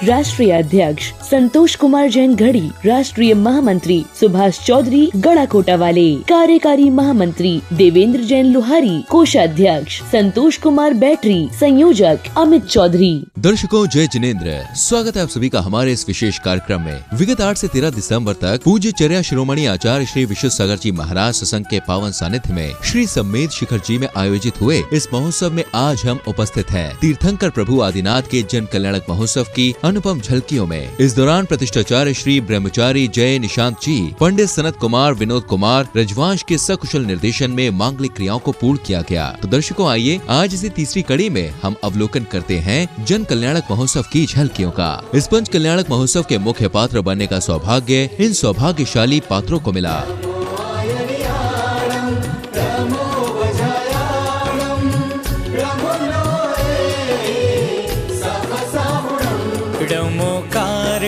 राष्ट्रीय अध्यक्ष संतोष कुमार जैन घड़ी, राष्ट्रीय महामंत्री सुभाष चौधरी गड़ा कोटावाले, कार्यकारी महामंत्री देवेंद्र जैन लुहारी, कोषाध्यक्ष संतोष कुमार बैटरी, संयोजक अमित चौधरी। दर्शकों, जय जिनेंद्र। स्वागत है आप सभी का हमारे इस विशेष कार्यक्रम में। विगत 8 से 13 दिसंबर तक पूज्य चर्या शिरोमणि आचार्य श्री विश्व सागर जी महाराज सत्संग के पावन सानिध्य में श्री सम्मेद शिखर जी में आयोजित हुए इस महोत्सव में आज हम उपस्थित हैं। तीर्थंकर प्रभु आदिनाथ के जन कल्याणक महोत्सव की अनुपम झलकियों में। इस दौरान प्रतिष्ठाचार्य श्री ब्रह्मचारी जय निशांत जी, पंडित सनत कुमार, विनोद कुमार, रजवांश के सकुशल निर्देशन में मांगलिक क्रियाओं को पूर्ण किया गया। तो दर्शकों, आइए आज इसी तीसरी कड़ी में हम अवलोकन करते हैं जन कल्याणक महोत्सव की झलकियों का। इस पंच कल्याणक महोत्सव के मुख्य पात्र बनने का सौभाग्य इन सौभाग्यशाली पात्रों को मिला।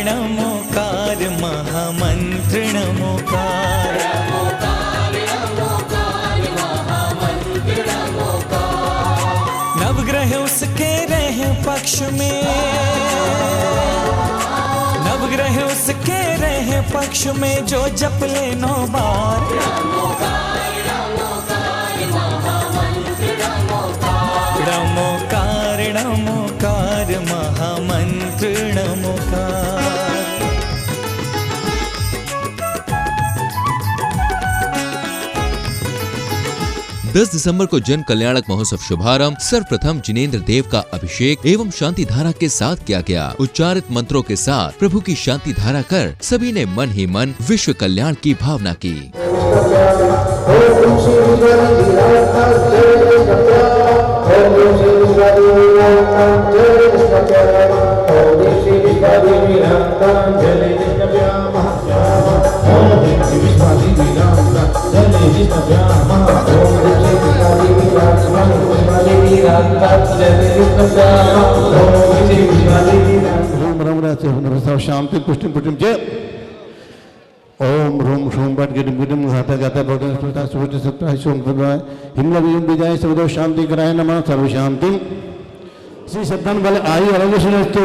नमोकार महामंत्र नमोकार, नवग्रह उसके रहे पक्ष में, नवग्रह उसके रहे पक्ष में जो जप ले 9 बार। नमोकार नमोकार महामंत्र नमोकार। 10 दिसंबर को जन कल्याणक महोत्सव शुभारंभ सर्वप्रथम जिनेंद्र देव का अभिषेक एवं शांति धारा के साथ किया गया। उच्चारित मंत्रों के साथ प्रभु की शांति धारा कर सभी ने मन ही मन विश्व कल्याण की भावना की। शांति पुष्टि पुष्टि जय ओम ह्रूम श्रूम बट गिटम गिटम घाता गाता भगवान सुवर्ण सत्ता सोम भगवान हिमला विजय विजय सर्वदो शांति कराय नमः सर्व शांति। श्री सत्तान वाले आयु आरोग्य सुनस्तु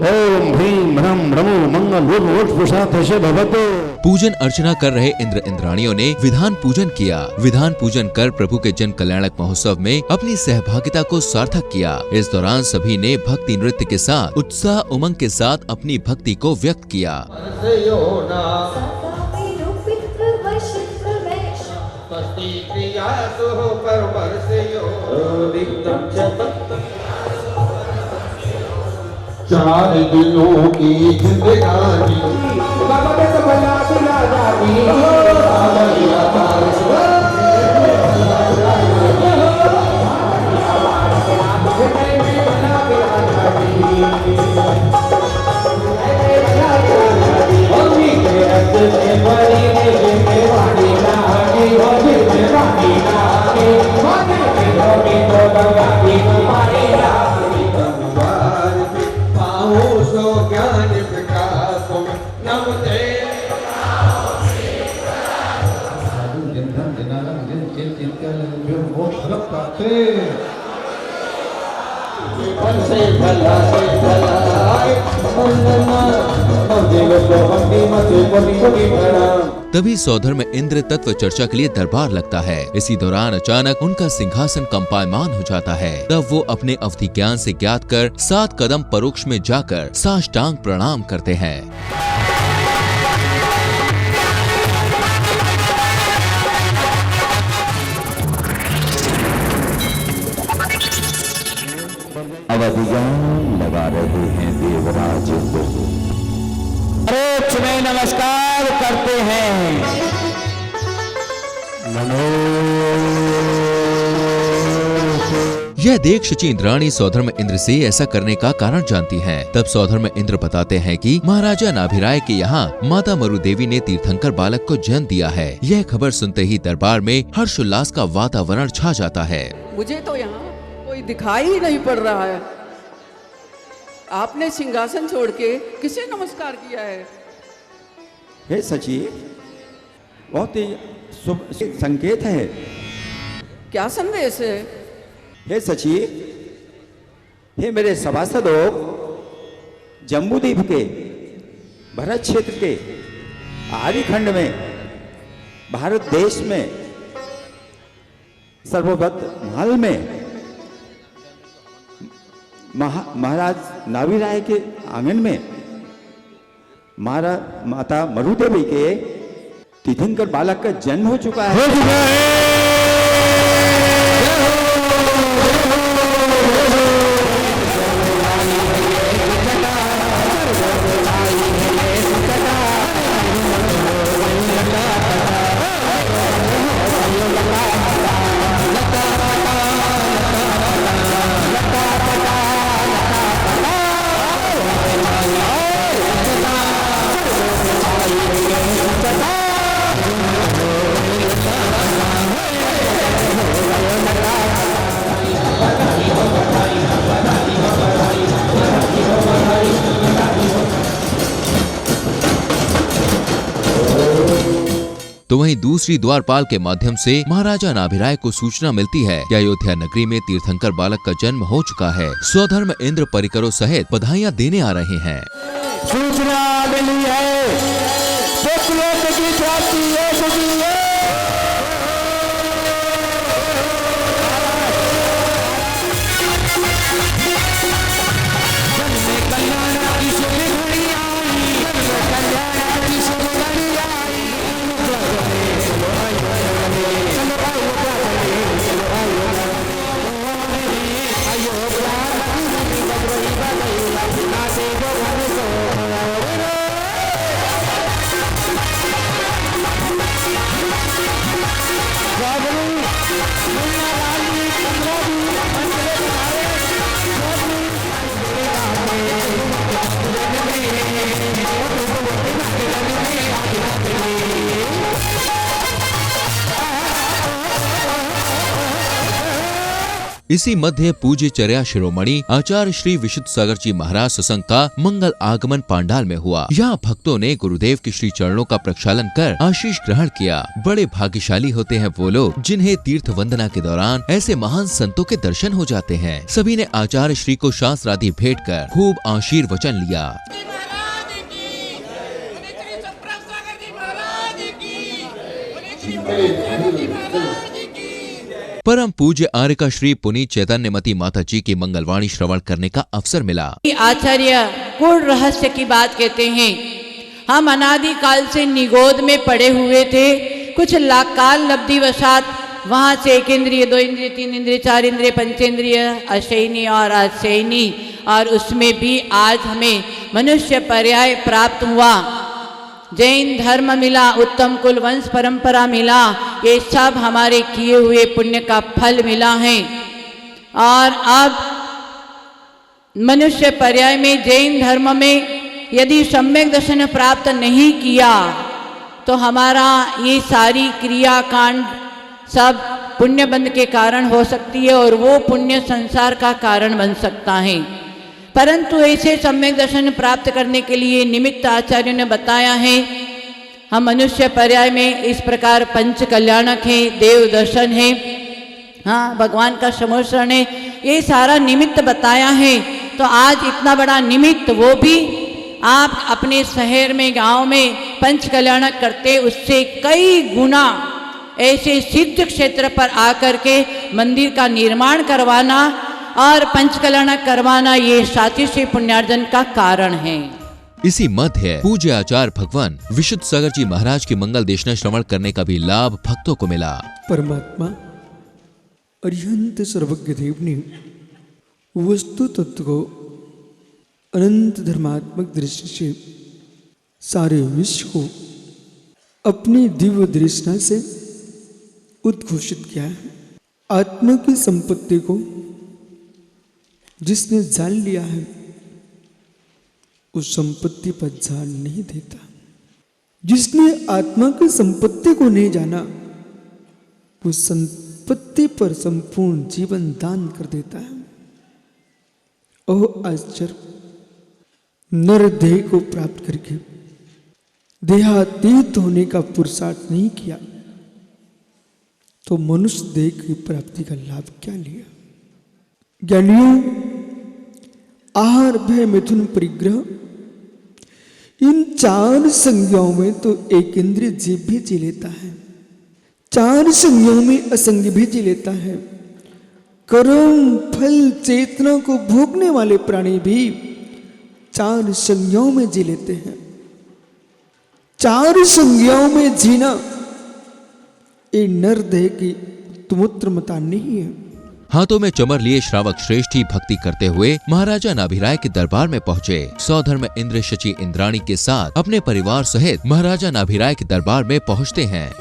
ओम ह्रीम ह्रम ह्रमो मंगल रूप वोट प्रसाद ऐसे भवतो। पूजन अर्चना कर रहे इंद्र इंद्राणियों ने विधान पूजन किया। विधान पूजन कर प्रभु के जन कल्याणक महोत्सव में अपनी सहभागिता को सार्थक किया। इस दौरान सभी ने भक्ति नृत्य के साथ उत्साह उमंग के साथ अपनी भक्ति को व्यक्त किया। चार दिनों की जिंदगानी तभी सौधर में इंद्र तत्व चर्चा के लिए दरबार लगता है। इसी दौरान अचानक उनका सिंहासन कंपायमान हो जाता है। तब वो अपने अवधि ज्ञान से ज्ञात कर 7 कदम परोक्ष में जाकर साष्टांग प्रणाम करते हैं। अवधि ज्ञान लगा रहे हैं देवराज को। परोक्ष में नमस्कार करते हैं। यह देख शची इंद्राणी सौधर में इंद्र से ऐसा करने का कारण जानती हैं। तब सौधर में इंद्र बताते हैं कि महाराजा नाभिराय के यहाँ माता मरु देवी ने तीर्थंकर बालक को जन्म दिया है। यह खबर सुनते ही दरबार में हर्षोल्लास का वातावरण छा जाता है। मुझे तो यहाँ कोई दिखाई ही नहीं पड़ रहा है। आपने सिंहासन छोड़ के किसे नमस्कार किया है? हे सची, बहुत ही शुभ संकेत है। क्या संदेश है? हे सची, हे मेरे सभासदों, जम्बूद्वीप के भरत क्षेत्र के आर्यखंड में भारत देश में सर्वप्रथम महल में महाराज नाभिराय के आंगन में माता मरुदेवी के तीर्थंकर बालक का जन्म हो चुका है। तो वहीं दूसरी द्वारपाल के माध्यम से महाराजा नाभिराय को सूचना मिलती है कि अयोध्या नगरी में तीर्थंकर बालक का जन्म हो चुका है। स्वधर्म इंद्र परिकरों सहित बधाइयां देने आ रहे हैं। सूचना मिली है, की प्राप्ति है। इसी मध्य पूज्य चर्या शिरोमणि आचार्य श्री विशुद्ध सागर जी महाराज सत्संग का मंगल आगमन पांडाल में हुआ। यहाँ भक्तों ने गुरुदेव के श्री चरणों का प्रक्षालन कर आशीष ग्रहण किया। बड़े भाग्यशाली होते हैं वो लोग जिन्हें तीर्थ वंदना के दौरान ऐसे महान संतों के दर्शन हो जाते हैं। सभी ने आचार्य श्री को शास्त्रादि भेंट कर खूब आशीर्वचन लिया। परम पूज्य आर्य का श्री पुनीत चैतन्यमती माता जी की मंगलवाणी श्रवण करने का अवसर मिला। आचार्य पूर्ण रहस्य की बात कहते हैं। हम अनादि काल से निगोद में पड़े हुए थे। कुछ लाख काल लब्धि वसात वहाँ से 1 इंद्रिय 2 इंद्रिय 3 इंद्रिय 4 इंद्रिय पंचेंद्रिय अशयनी और अशयनी, और उसमें भी आज हमें मनुष्य पर्याय प्राप्त हुआ। जैन धर्म मिला, उत्तम कुल वंश परंपरा मिला। ये सब हमारे किए हुए पुण्य का फल मिला है। और अब मनुष्य पर्याय में जैन धर्म में यदि सम्यक दर्शन प्राप्त नहीं किया तो हमारा ये सारी क्रिया कांड सब पुण्य बंध के कारण हो सकती है और वो पुण्य संसार का कारण बन सकता है। परंतु ऐसे सम्यक दर्शन प्राप्त करने के लिए निमित्त आचार्य ने बताया है। हम मनुष्य पर्याय में इस प्रकार पंच कल्याणक है, देव दर्शन है, हाँ भगवान का समोषण है, ये सारा निमित्त बताया है। तो आज इतना बड़ा निमित्त वो भी आप अपने शहर में गांव में पंच कल्याणक करते, उससे कई गुना ऐसे सिद्ध क्षेत्र पर आकर के मंदिर का निर्माण करवाना और पंचकल्याणक करवाना, ये सातिशी पुण्यार्जन का कारण है। इसी मध्य पूज्य आचार्य भगवान विशुद्ध सागर जी महाराज की मंगल देशना श्रवण करने का भी लाभ भक्तों को मिला। परमात्मा अरिहंत सर्वज्ञ देव ने वस्तु तत्व को अनंत धर्मात्मक दृष्टि से सारे विश्व को अपनी दिव्य दृष्टि से उद्घोषित किया है। आत्मा की संपत्ति को जिसने जान लिया है उस संपत्ति पर जान नहीं देता। जिसने आत्मा की संपत्ति को नहीं जाना उस संपत्ति पर संपूर्ण जीवन दान कर देता है। ओह आश्चर्य! नर देह को प्राप्त करके देहातीत होने का पुरुषार्थ नहीं किया तो मनुष्य देह की प्राप्ति का लाभ क्या लिया? ज्ञानियों, आहार, भय, मिथुन, परिग्रह, इन 4 संज्ञाओं में तो एक इंद्रिय जीव भी जी लेता है, 4 संज्ञाओं में असंग भी जी लेता है। कर्म, फल, चेतना को भोगने वाले प्राणी भी 4 संज्ञाओं में जी लेते हैं। 4 संज्ञाओं में जीना ये नरदेह की उत्तमोत्तमता नहीं है। हाथों में चमर लिए श्रावक श्रेष्ठ ही भक्ति करते हुए महाराजा नाभिराय के दरबार में पहुँचे। सौधर्म इंद्र शची इंद्राणी के साथ अपने परिवार सहित महाराजा नाभिराय के दरबार में पहुँचते हैं।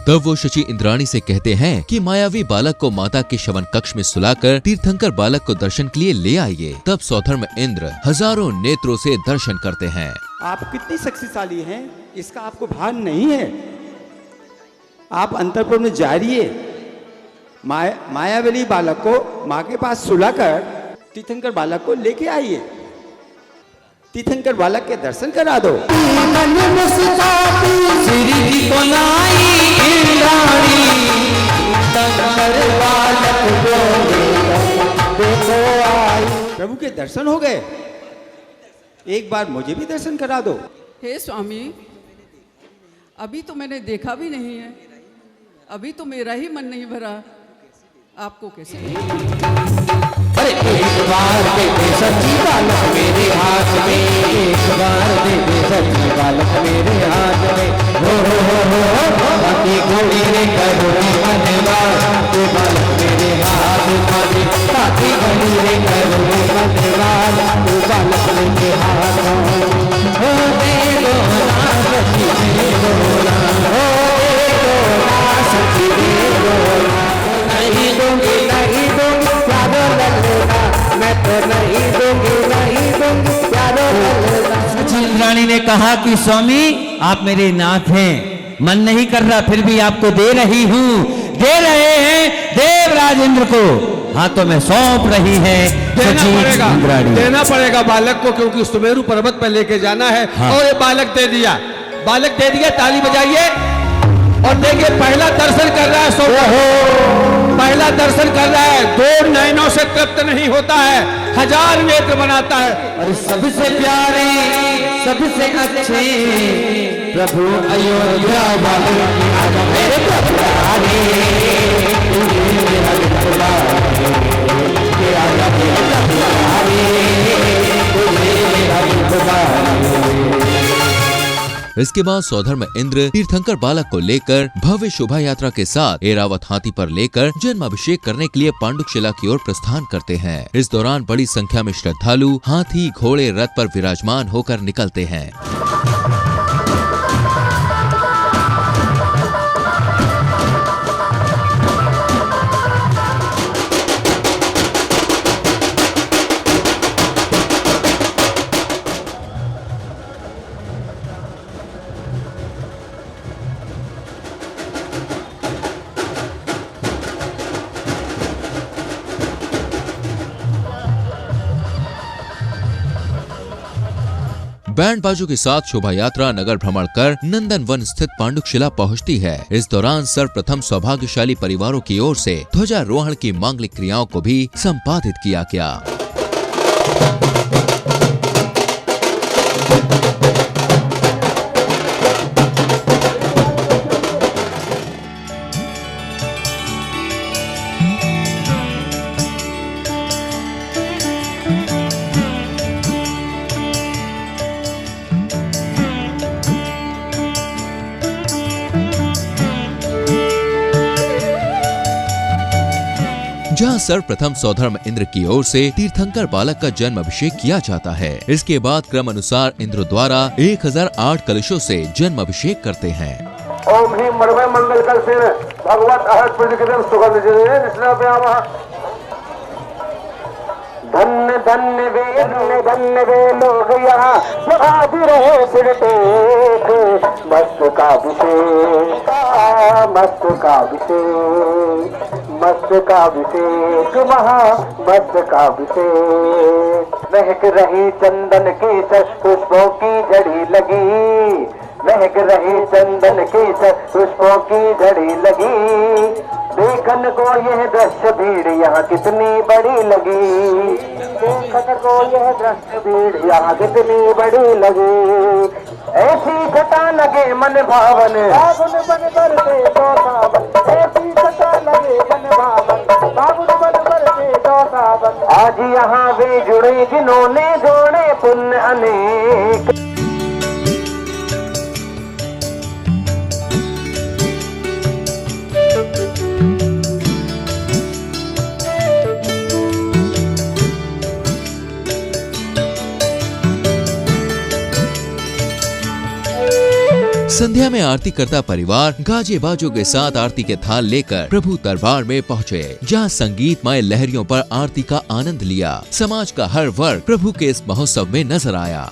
तब वो शची इंद्राणी से कहते हैं कि मायावी बालक को माता के शवन कक्ष में सुलाकर तीर्थंकर बालक को दर्शन के लिए ले आइए। तब सौधर्म इंद्र हजारों नेत्रों से दर्शन करते हैं। आप कितनी शक्तिशाली हैं, इसका आपको भान नहीं है। आप अंतःपुर में जाइए, मायावली बालक को माँ के पास सुलाकर तीर्थंकर बालक को लेके आइए, तीर्थंकर बालक के दर्शन करा दो। प्रभु के दर्शन हो गए, एक बार मुझे भी दर्शन करा दो। हे स्वामी, अभी तो मैंने देखा भी नहीं है, अभी तो मेरा ही मन नहीं भरा, आपको कैसे? अरे एक बार दे दे सच्ची बालक मेरे हाथ में, एक बार दे दे सच्ची बालक मेरे हाथ में, हो बाकी घोड़ी रे करोड़ी मनवार, तो बालक मेरे हाथ में, बाकी घोड़ी रे करोड़ी मनवार, तो बालक मेरे हाथ में, हो दे दो ना सच्ची दे दो ना, हो दे दो ना सच्ची दे दो, नहीं दूंगी नहीं दूंगी प्यारो लल्ला, मैं तो नहीं दूंगी प्यारो लल्ला। शची इंद्राणी ने कहा कि स्वामी आप मेरे नाथ हैं, मन नहीं कर रहा फिर भी आपको दे रही हूँ, दे रहे हैं देवराज इंद्र को हाथों में सौंप रही है। देना पड़ेगा बालक को, क्योंकि सुमेरु पर्वत पर लेके जाना है। हाँ। और ये बालक दे दिया, बालक दे दिया, ताली बजाइए। और देखिए पहला दर्शन कर रहा है, पहला दर्शन कर रहा है, 2 नयनों से तृप्त नहीं होता है, 1000 नेत्र बनाता है। और सबसे प्यारे सबसे अच्छे प्रभु अयोध्या वाले मेरे प्यारे, इसके बाद सौधर्म इंद्र तीर्थंकर बालक को लेकर भव्य शोभा यात्रा के साथ ऐरावत हाथी पर लेकर जन्माभिषेक करने के लिए पांडुशिला की ओर प्रस्थान करते हैं। इस दौरान बड़ी संख्या में श्रद्धालु हाथी, घोड़े, रथ पर विराजमान होकर निकलते हैं। बैंड बाजों के साथ शोभा यात्रा नगर भ्रमण कर नंदन वन स्थित पांडुशिला पहुंचती है। इस दौरान सर्वप्रथम सौभाग्यशाली परिवारों की ओर से ध्वजारोहण की मांगलिक क्रियाओं को भी संपादित किया गया। जहाँ सर्वप्रथम सौधर्म इंद्र की ओर से तीर्थंकर बालक का जन्म अभिषेक किया जाता है। इसके बाद क्रम अनुसार इंद्र द्वारा 1008 कलशों से जन्म अभिषेक करते हैं। ओम ह्रीं मणिमय मंगल कलशेन भगवत अहत प्रतिकृतं सुगंध जलेन स्नापयामः। धन्य धन्य वे लोग यहाँ जो आदि रहे सिर टेक। मस्तकाभिषेक मस्तकाभिषेक महामस्तकाभिषेक। महक रही चंदन केसर पुष्पों की झड़ी लगी, महक रही चंदन केसर पुष्पों की झड़ी लगी। देखन को यह दृश्य भीड़ यहाँ कितनी बड़ी लगी, देखन को यह दृश्य भीड़ यहाँ कितनी बड़ी लगी। ऐसी छटा लगे मन भावन, फागुन बन बरसे तो सावन, ऐसी छटा लगे मन भावन, फागुन बन बरसे तो सावन। आज यहाँ वे जुड़े जिन्होंने जोड़े पुण्य अनेक। संध्या में आरती करता परिवार गाजे बाजों के साथ आरती के थाल लेकर प्रभु दरबार में पहुँचे, जहाँ संगीतमय लहरियों पर आरती का आनंद लिया। समाज का हर वर्ग प्रभु के इस महोत्सव में नजर आया।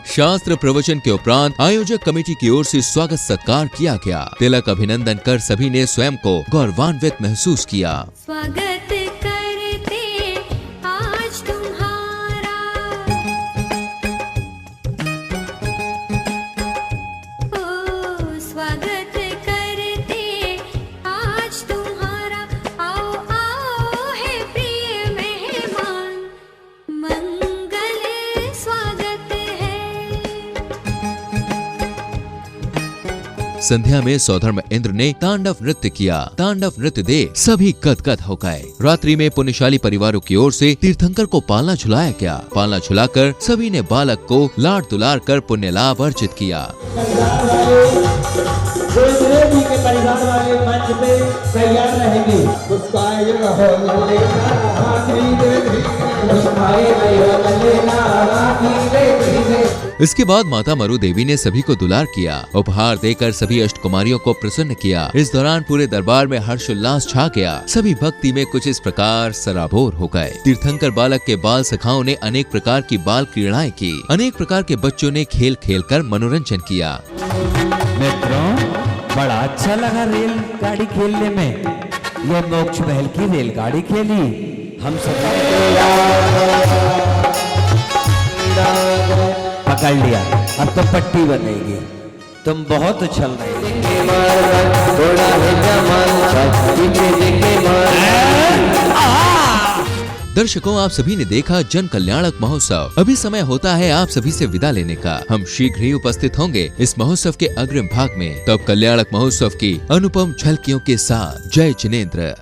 शास्त्र प्रवचन के उपरांत आयोजक कमेटी की ओर से स्वागत सत्कार किया गया। तिलक अभिनंदन कर सभी ने स्वयं को गौरवान्वित महसूस किया। स्वागत करते आज तुम्हारा, ओ स्वागत करते आज तुम्हारा। आओ आओ है प्रिय मेहमान, मंगल स्वागत है। संध्या में सौधर्म इंद्र ने तांडव नृत्य किया। तांडव नृत्य देख सभी गदगद हो गए। रात्रि में पुण्यशाली परिवारों की ओर से तीर्थंकर को पालना झुलाया गया। पालना झुलाकर सभी ने बालक को लाड दुलार कर पुण्य लाभ अर्जित किया। के परिवार वाले मंच पे तैयार रहेंगे। इसके बाद माता मरु देवी ने सभी को दुलार किया। उपहार देकर सभी अष्टकुमारियों को प्रसन्न किया। इस दौरान पूरे दरबार में हर्षोल्लास छा गया। सभी भक्ति में कुछ इस प्रकार सराबोर हो गए। तीर्थंकर बालक के बाल सखाओं ने अनेक प्रकार की बाल क्रीड़ाएं की। अनेक प्रकार के बच्चों ने खेल खेल कर मनोरंजन किया। मित्रों, बड़ा अच्छा लगा रेलगाड़ी खेलने में। ये मोक्ष महल की रेलगाड़ी खेली। हम सब पकड़ लिया। अब तो पट्टी बनेगी। तुम बहुत उछल रहे दर्शकों, आप सभी ने देखा जन कल्याणक महोत्सव। अभी समय होता है आप सभी से विदा लेने का। हम शीघ्र ही उपस्थित होंगे इस महोत्सव के अग्रिम भाग में। तब कल्याणक महोत्सव की अनुपम झलकियों के साथ। जय जिनेंद्र।